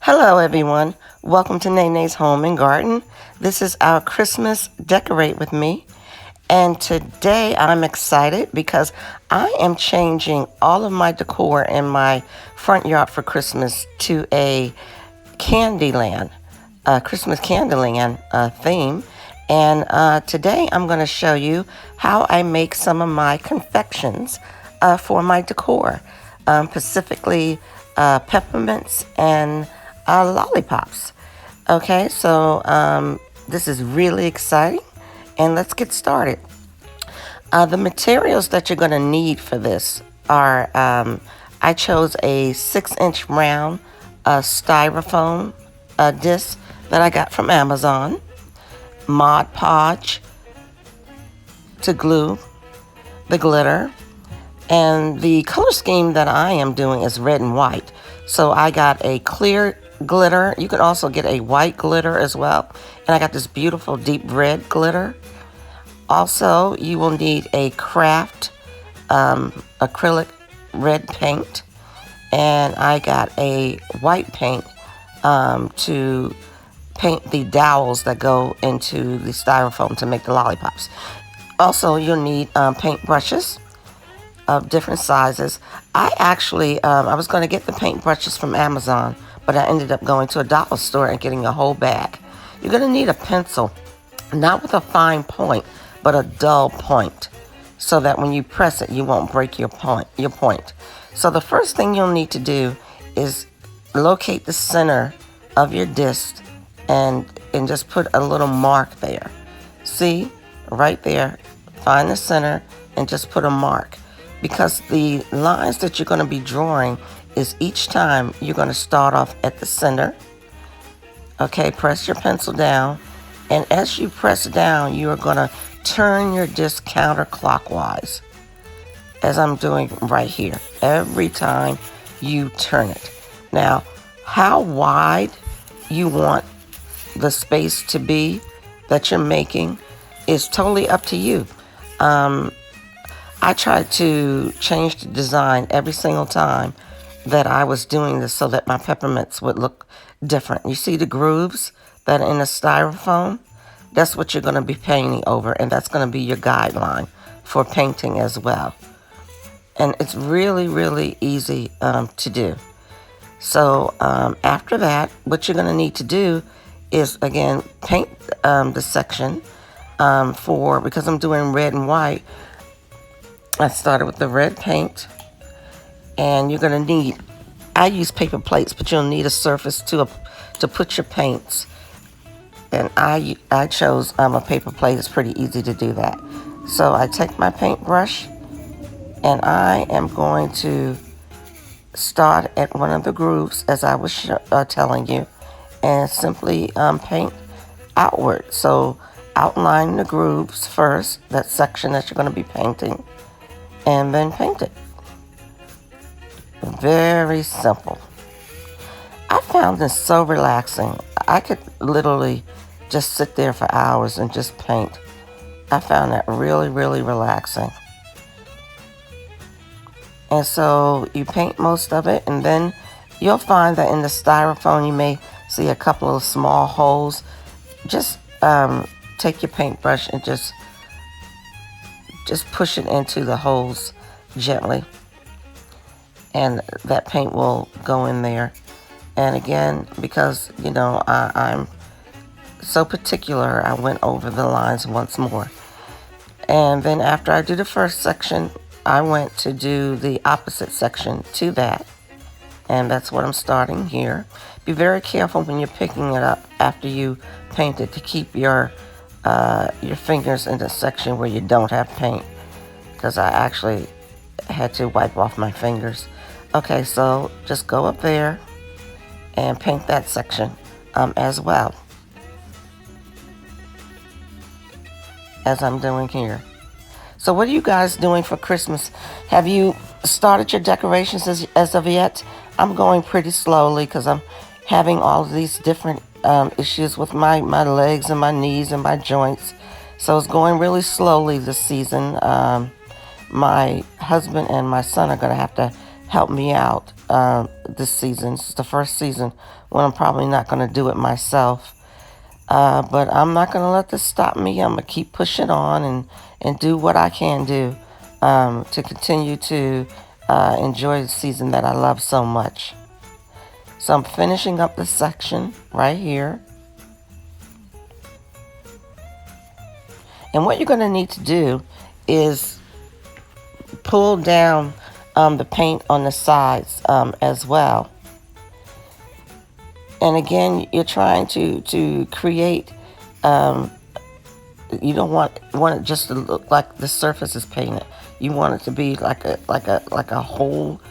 Hello, everyone. Welcome to Nene's Home and Garden. This is our Christmas Decorate with Me. And today I'm excited because I am changing all of my decor in my front yard for Christmas to a Candyland, Christmas Candyland theme. And today I'm going to show you how I make some of my confections for my decor, specifically peppermints and lollipops. Okay, so this is really exciting, and let's get started. The materials that you're going to need for this are I chose a 6-inch round styrofoam disc that I got from Amazon, Mod Podge to glue the glitter, and the color scheme that I am doing is red and white. So I got a clear glitter. You can also get a white glitter as well. And I got this beautiful deep red glitter. Also, you will need a craft acrylic red paint. And I got a white paint to paint the dowels that go into the styrofoam to make the lollipops. Also, you'll need paint brushes of different sizes. I actually, I was going to get the paint brushes from Amazon, but I ended up going to a dollar store and getting a whole bag. You're going to need a pencil, not with a fine point, but a dull point, so that when you press it, you won't break your point. So the first thing you'll need to do is locate the center of your disc and just put a little mark there. See, right there, find the center and just put a mark. Because the lines that you're going to be drawing is each time you're going to start off at the center. Okay, press your pencil down. And as you press down, you are going to turn your disc counterclockwise, as I'm doing right here, every time you turn it. Now, how wide you want the space to be that you're making is totally up to you. I tried to change the design every single time that I was doing this so that my peppermints would look different. You see the grooves that are in the styrofoam? That's what you're going to be painting over, and that's going to be your guideline for painting as well. And it's really, really easy to do. So after that, what you're going to need to do is, again, paint the section because I'm doing red and white. I started with the red paint, and you're going to need, I use paper plates, but you'll need a surface to put your paints. And I chose a paper plate. It's pretty easy to do that. So I take my paintbrush, and I am going to start at one of the grooves, as I was telling you, and simply paint outward. So outline the grooves first, that section that you're going to be painting, and then paint it. Very simple. I found this so relaxing. I could literally just sit there for hours and just paint. I found that really, really relaxing. And so you paint most of it, and then you'll find that in the styrofoam you may see a couple of small holes. Just take your paintbrush and just push it into the holes gently, and that paint will go in there. And again, because I'm so particular, I went over the lines once more. And then after I do the first section, I went to do the opposite section to that, and that's what I'm starting here. Be very careful when you're picking it up after you paint it to keep your fingers in the section where you don't have paint, because I actually had to wipe off my fingers. Okay, so just go up there and paint that section as well, as I'm doing here. So what are you guys doing for Christmas? Have you started your decorations as of yet? I'm going pretty slowly because I'm having all of these different issues with my legs and my knees and my joints. So it's going really slowly this season. My husband and my son are going to have to help me out this season. It's the first season when I'm probably not going to do it myself. But I'm not going to let this stop me. I'm going to keep pushing on and do what I can do to continue to enjoy the season that I love so much. So I'm finishing up this section right here. And what you're going to need to do is pull down the paint on the sides as well. And again, you're trying to create, you don't want it just to look like the surface is painted. You want it to be like a whole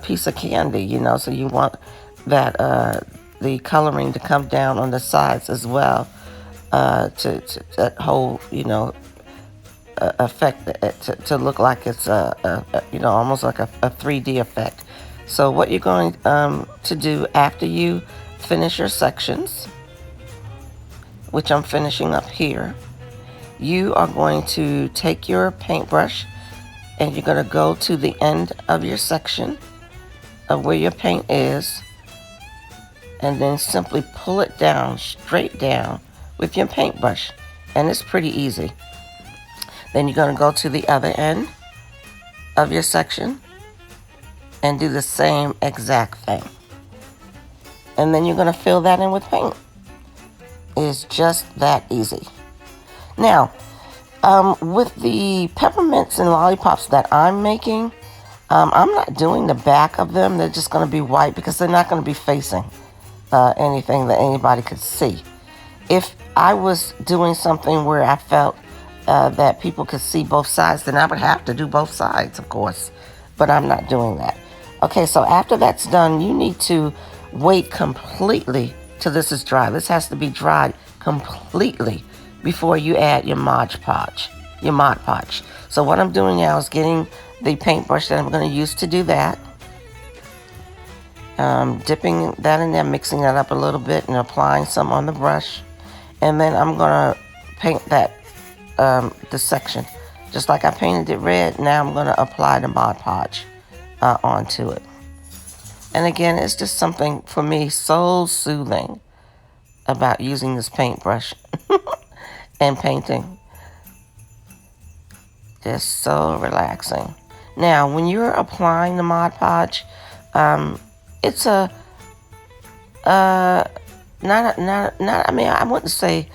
piece of candy, you know. So you want that the coloring to come down on the sides as well, to that whole, you know, effect it to look like it's you know, almost like a 3D effect. So what you're going to do after you finish your sections, which I'm finishing up here, you are going to take your paintbrush and you're going to go to the end of your section of where your paint is, and then simply pull it down, straight down with your paintbrush. And it's pretty easy. Then you're going to go to the other end of your section and do the same exact thing. And then you're going to fill that in with paint. It's just that easy. Now, with the peppermints and lollipops that I'm making, I'm not doing the back of them. They're just going to be white because they're not going to be facing anything that anybody could see. If I was doing something where I felt that people could see both sides, then I would have to do both sides, of course. But I'm not doing that. Okay, so after that's done, you need to wait completely till this is dry. This has to be dried completely before you add your Mod Podge. So what I'm doing now is getting the paintbrush that I'm going to use to do that. Dipping that in there, mixing that up a little bit and applying some on the brush. And then I'm going to paint that the section. Just like I painted it red, now I'm going to apply the Mod Podge onto it. And again, it's just something for me so soothing about using this paintbrush and painting. Just so relaxing. Now, when you're applying the Mod Podge, it's I mean, I wouldn't say,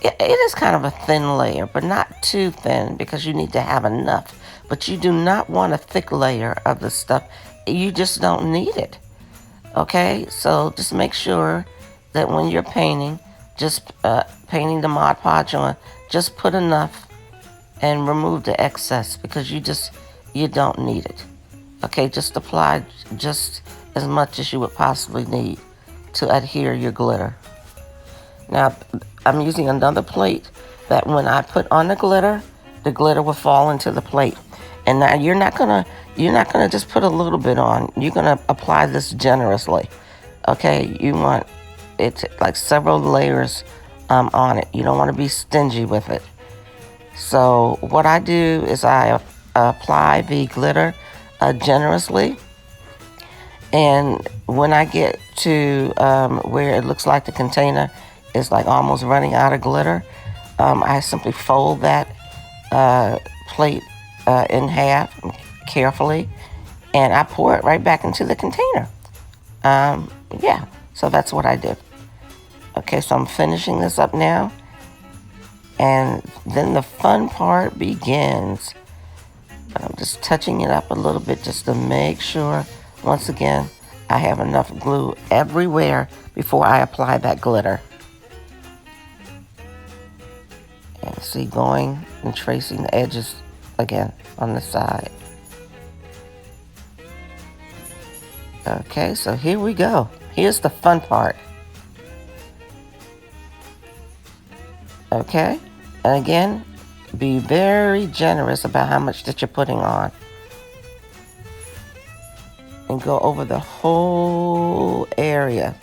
it is kind of a thin layer, but not too thin because you need to have enough. But you do not want a thick layer of the stuff. You just don't need it. Okay, so just make sure that when you're painting, just painting the Mod Podge on, just put enough and remove the excess because you don't need it. Okay, just apply just as much as you would possibly need to adhere your glitter. Now, I'm using another plate that when I put on the glitter will fall into the plate. And now you're not gonna just put a little bit on. You're gonna apply this generously. Okay, you want it like several layers on it. You don't want to be stingy with it. So what I do is I apply the glitter generously. And when I get to where it looks like the container is like almost running out of glitter, I simply fold that plate in half carefully, and I pour it right back into the container. Yeah, so that's what I did. Okay, so I'm finishing this up now, and then the fun part begins. I'm just touching it up a little bit just to make sure, once again, I have enough glue everywhere before I apply that glitter. And see, going and tracing the edges again on the side. Okay, so here we go. Here's the fun part. Okay, and again, be very generous about how much that you're putting on. And go over the whole area.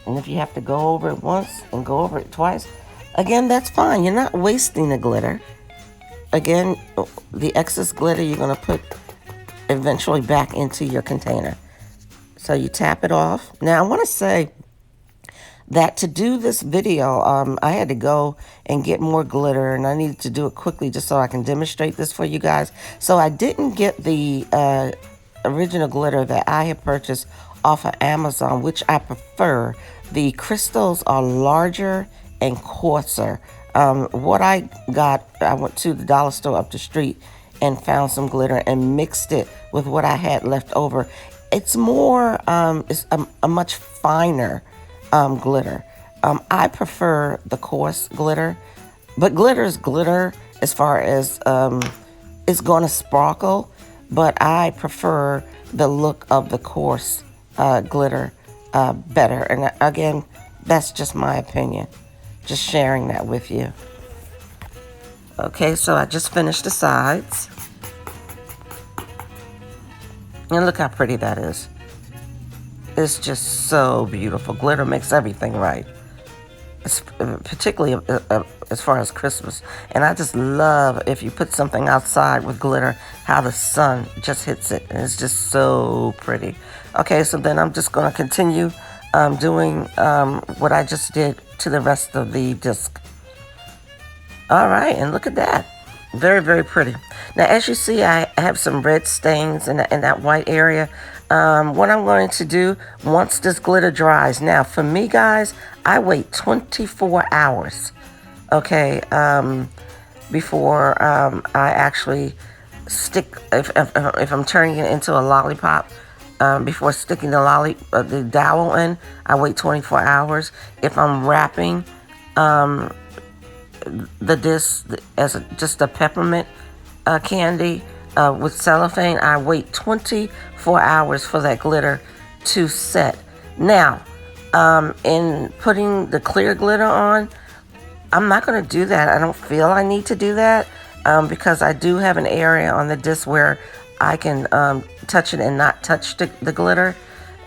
And if you have to go over it once and go over it twice, again, that's fine. You're not wasting the glitter. Again, the excess glitter you're going to put eventually back into your container. So you tap it off. Now I want to say that to do this video, I had to go and get more glitter, and I needed to do it quickly just so I can demonstrate this for you guys. So I didn't get the original glitter that I had purchased off of Amazon, which I prefer. The crystals are larger and coarser. What I got, I went to the dollar store up the street and found some glitter and mixed it with what I had left over. It's more, it's a much finer glitter. I prefer the coarse glitter, but glitter is glitter as far as it's going to sparkle, but I prefer the look of the coarse glitter better. And again, that's just my opinion. Just sharing that with you. Okay, so I just finished the sides. And look how pretty that is. It's just so beautiful. Glitter makes everything right. It's particularly as far as Christmas. And I just love if you put something outside with glitter, how the sun just hits it. And it's just so pretty. Okay, so then I'm just going to continue doing what I just did to the rest of the disc. All right, and look at that. Very, very pretty. Now, as you see, I have some red stains in that white area. What I'm going to do, once this glitter dries, now, for me, guys, I wait 24 hours, okay, before I actually stick, if I'm turning it into a lollipop, before sticking the dowel in, I wait 24 hours. If I'm wrapping the disc as just a peppermint candy with cellophane, I wait 24 hours for that glitter to set. Now, in putting the clear glitter on, I'm not going to do that. I don't feel I need to do that because I do have an area on the disc where I can touch it and not touch the glitter,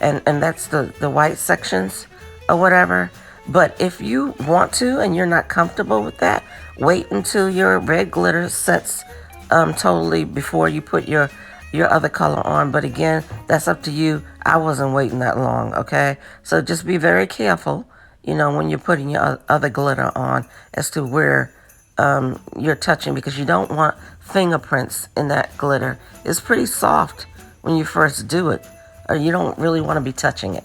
and that's the white sections or whatever. But if you want to and you're not comfortable with that, wait until your red glitter sets totally before you put your other color on. But again, that's up to you. I wasn't waiting that long, okay? So just be very careful, you know, when you're putting your other glitter on as to where you're touching, because you don't want fingerprints in that glitter. It's pretty soft when you first do it, or you don't really want to be touching it,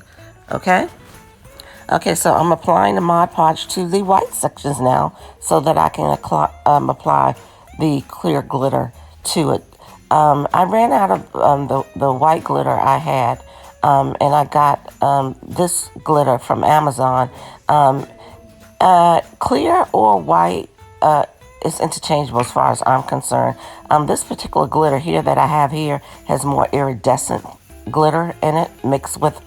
okay? Okay, so I'm applying the Mod Podge to the white sections now so that I can apply the clear glitter to it. I ran out of the white glitter I had, and I got this glitter from Amazon. Clear or white is interchangeable as far as I'm concerned. This particular glitter here that I have here has more iridescent glitter in it mixed with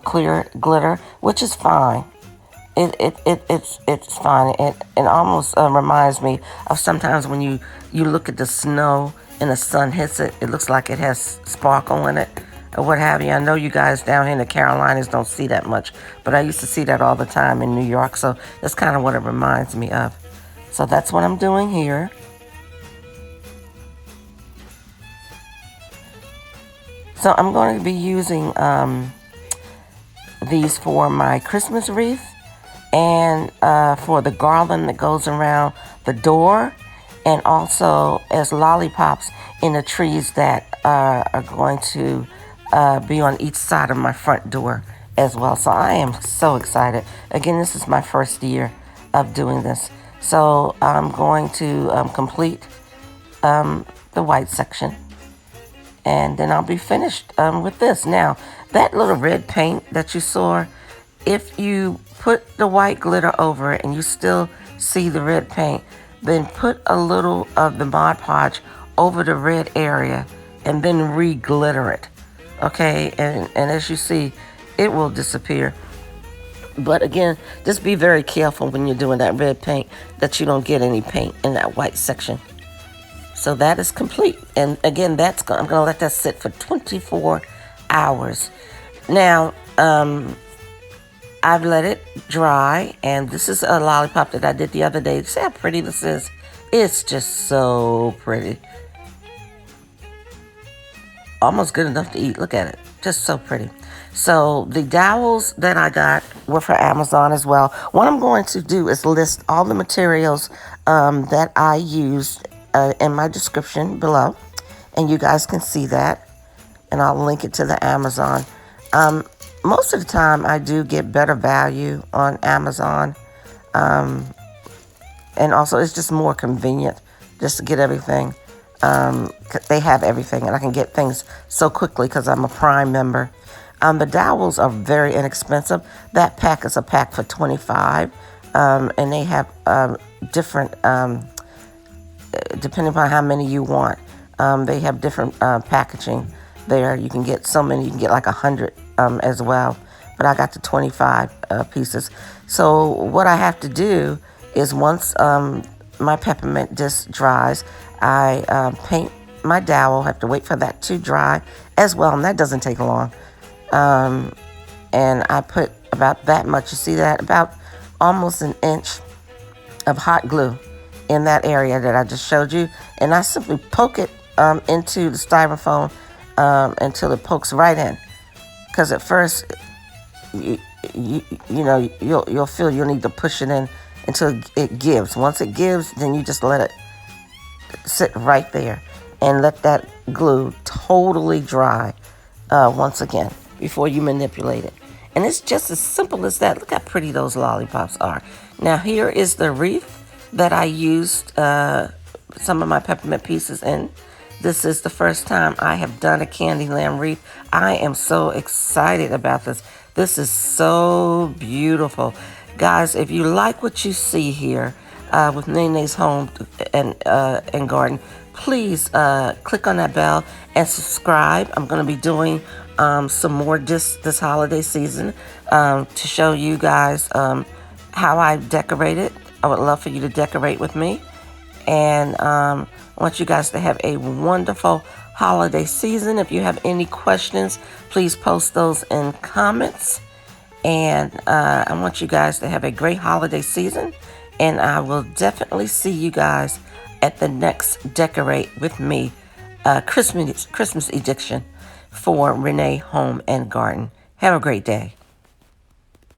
clear glitter, which is fine. It's fine. It almost reminds me of sometimes when you look at the snow and the sun hits it, it looks like it has sparkle in it or what have you. I know you guys down here in the Carolinas don't see that much, but I used to see that all the time in New York, so that's kind of what it reminds me of. So that's what I'm doing here. So I'm going to be using these for my Christmas wreath and for the garland that goes around the door, and also as lollipops in the trees that are going to be on each side of my front door as well. So I am so excited. Again, this is my first year of doing this. So I'm going to complete the white section, and then I'll be finished with this. Now, that little red paint that you saw, if you put the white glitter over it and you still see the red paint, then put a little of the Mod Podge over the red area and then re-glitter it, okay? And as you see, it will disappear. But again, just be very careful when you're doing that red paint that you don't get any paint in that white section. So that is complete. And again, I'm going to let that sit for 24 hours. Now, I've let it dry, and this is a lollipop that I did the other day. See how pretty this is? It's just so pretty. Almost good enough to eat. Look at it. Just so pretty. So the dowels that I got were for Amazon as well. What I'm going to do is list all the materials that I used in my description below, and you guys can see that, and I'll link it to the Amazon. Most of the time I do get better value on Amazon, and also it's just more convenient just to get everything. They have everything, and I can get things so quickly because I'm a Prime member. The dowels are very inexpensive. That pack is a pack for $25, and they have different, depending upon how many you want. They have different packaging there. You can get so many. You can get like 100 as well. But I got the 25 pieces. So what I have to do is once my peppermint disc dries, I paint my dowel. Have to wait for that to dry as well, and that doesn't take long. And I put about that much. You see that? About almost an inch of hot glue in that area that I just showed you, and I simply poke it into the styrofoam until it pokes right in. Because at first, you know, you'll feel you'll need to push it in until it gives. Once it gives, then you just let it sit right there and let that glue totally dry once again before you manipulate it. And it's just as simple as that. Look how pretty those lollipops are. Now here is the wreath that I used some of my peppermint pieces in. This is the first time I have done a Candyland wreath. I am so excited about this. This is so beautiful. Guys, if you like what you see here with Nene's Home and Garden, please click on that bell and subscribe. I'm going to be doing some more this holiday season to show you guys how I decorate it. I would love for you to decorate with me. And I want you guys to have a wonderful holiday season. If you have any questions, please post those in comments. And I want you guys to have a great holiday season. And I will definitely see you guys at the next Decorate With Me Christmas edition for Renee Home and Garden. Have a great day.